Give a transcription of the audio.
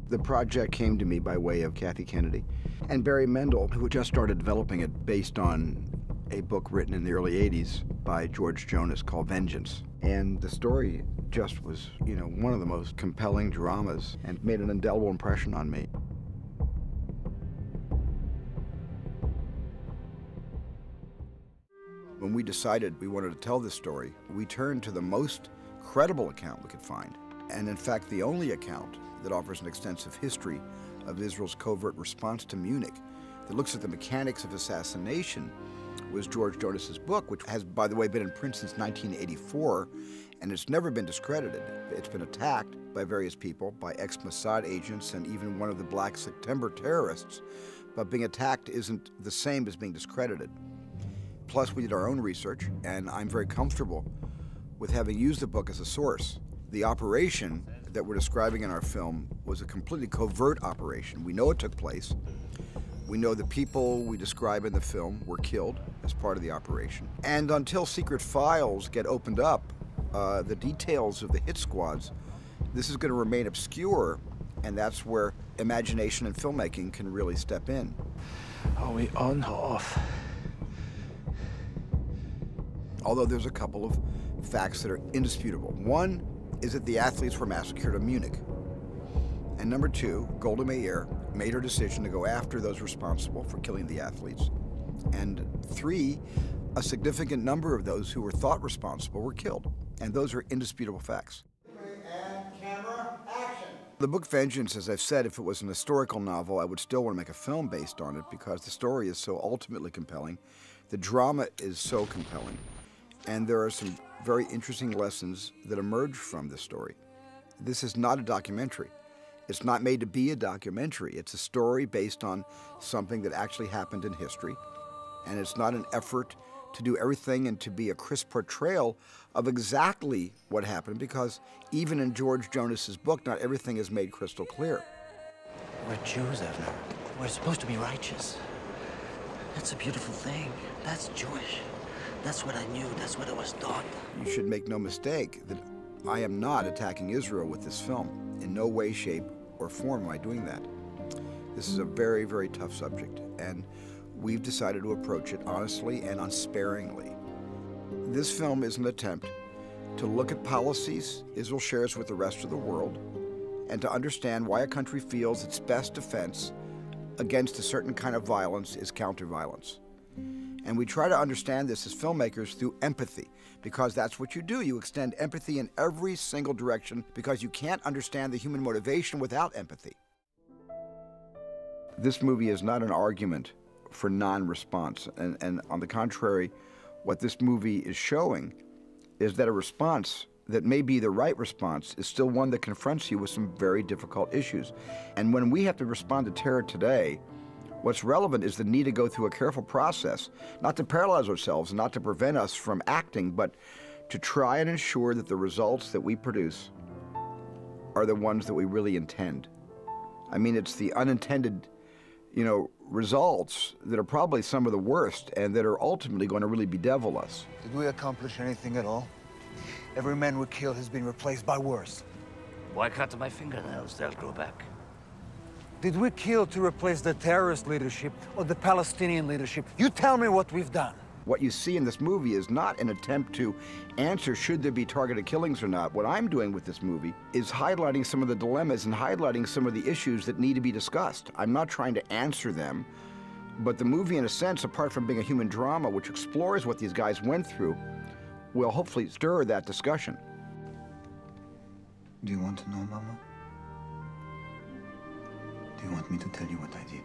The project came to me by way of Kathy Kennedy and Barry Mendel, who just started developing it based on a book written in the early 80s by George Jonas called Vengeance. And the story just was, one of the most compelling dramas and made an indelible impression on me. When we decided we wanted to tell this story, we turned to the most credible account we could find. And in fact, the only account that offers an extensive history of Israel's covert response to Munich, that looks at the mechanics of assassination, was George Jonas's book, which has, by the way, been in print since 1984, and it's never been discredited. It's been attacked by various people, by ex-Mossad agents and even one of the Black September terrorists, but being attacked isn't the same as being discredited. Plus, we did our own research, and I'm very comfortable with having used the book as a source. The operation that we're describing in our film was a completely covert operation. We know it took place. We know the people we describe in the film were killed as part of the operation. And until secret files get opened up, the details of the hit squads, this is going to remain obscure, and that's where imagination and filmmaking can really step in. Are we on or off? Although there's a couple of facts that are indisputable. One is that the athletes were massacred in Munich. And number two, Golda Meir made her decision to go after those responsible for killing the athletes. And three, a significant number of those who were thought responsible were killed. And those are indisputable facts. And camera, action. The book Vengeance, as I've said, if it was an historical novel, I would still want to make a film based on it because the story is so ultimately compelling. The drama is so compelling. And there are some very interesting lessons that emerge from this story. This is not a documentary. It's not made to be a documentary. It's a story based on something that actually happened in history. And it's not an effort to do everything and to be a crisp portrayal of exactly what happened, because even in George Jonas's book, not everything is made crystal clear. We're Jews, Evner. We're supposed to be righteous. That's a beautiful thing. That's Jewish. That's what I knew. That's what I was taught. You should make no mistake that I am not attacking Israel with this film. In no way, shape, or form am I doing that. This is a very, very tough subject, and we've decided to approach it honestly and unsparingly. This film is an attempt to look at policies Israel shares with the rest of the world and to understand why a country feels its best defense against a certain kind of violence is counter-violence. And we try to understand this as filmmakers through empathy, because that's what you do. You extend empathy in every single direction because you can't understand the human motivation without empathy. This movie is not an argument for non-response. And on the contrary, what this movie is showing is that a response that may be the right response is still one that confronts you with some very difficult issues. And when we have to respond to terror today, what's relevant is the need to go through a careful process, not to paralyze ourselves, not to prevent us from acting, but to try and ensure that the results that we produce are the ones that we really intend. I mean, it's the unintended, results that are probably some of the worst and that are ultimately going to really bedevil us. Did we accomplish anything at all? Every man we killed has been replaced by worse. Why cut my fingernails? They'll grow back. Did we kill to replace the terrorist leadership or the Palestinian leadership? You tell me what we've done. What you see in this movie is not an attempt to answer should there be targeted killings or not. What I'm doing with this movie is highlighting some of the dilemmas and highlighting some of the issues that need to be discussed. I'm not trying to answer them, but the movie, in a sense, apart from being a human drama which explores what these guys went through, will hopefully stir that discussion. Do you want to know, Mama? Do you want me to tell you what I did?